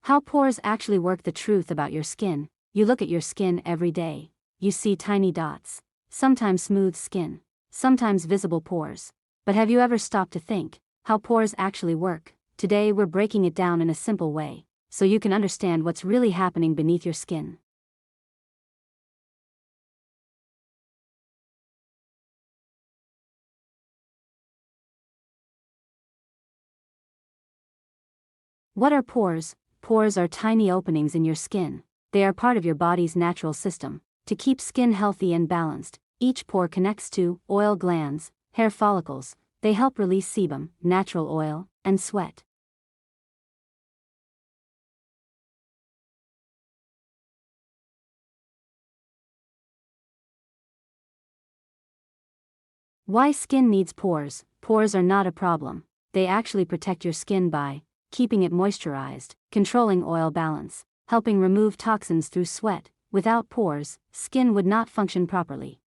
How pores actually work. The truth about your skin. You look at your skin every day. You see tiny dots, sometimes smooth skin, sometimes visible pores. But have you ever stopped to think how pores actually work? Today we're breaking it down in a simple way, so you can understand what's really happening beneath your skin. What are pores? Pores are tiny openings in your skin. They are part of your body's natural system to keep skin healthy and balanced. Each pore connects to oil glands, hair follicles. They help release sebum, natural oil, and sweat. Why skin needs pores? Pores are not a problem. They actually protect your skin by keeping it moisturized, controlling oil balance, helping remove toxins through sweat. Without pores, skin would not function properly.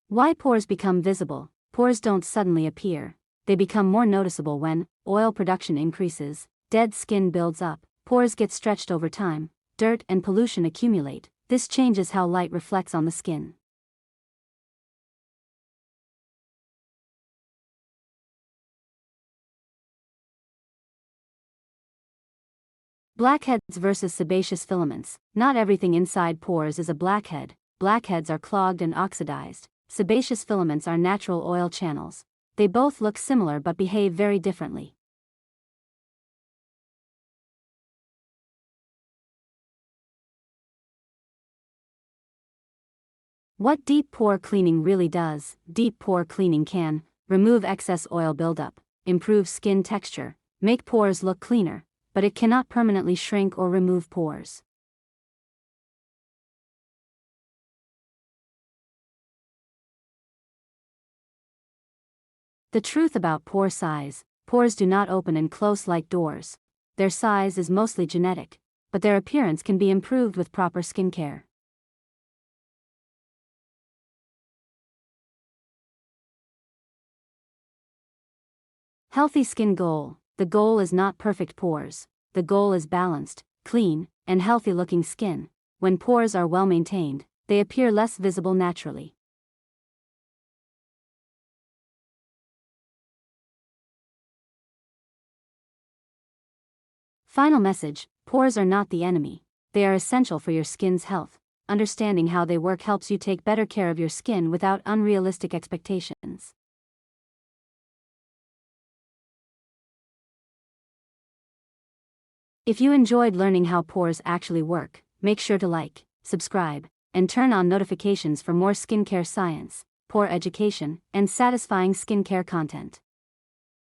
Why pores become visible? Pores don't suddenly appear. They become more noticeable when oil production increases, dead skin builds up, pores get stretched over time, dirt and pollution accumulate. This changes how light reflects on the skin. Blackheads versus sebaceous filaments. Not everything inside pores is a blackhead. Blackheads are clogged and oxidized. Sebaceous filaments are natural oil channels. They both look similar but behave very differently. What deep pore cleaning really does? Deep pore cleaning can remove excess oil buildup, improve skin texture, make pores look cleaner, but it cannot permanently shrink or remove pores. The truth about pore size. Pores do not open and close like doors. Their size is mostly genetic, but their appearance can be improved with proper skincare. Healthy skin goal. The goal is not perfect pores. The goal is balanced, clean, and healthy-looking skin. When pores are well maintained, they appear less visible naturally. Final message: pores are not the enemy. They are essential for your skin's health. Understanding how they work helps you take better care of your skin without unrealistic expectations. If you enjoyed learning how pores actually work, make sure to like, subscribe, and turn on notifications for more skincare science, pore education, and satisfying skincare content.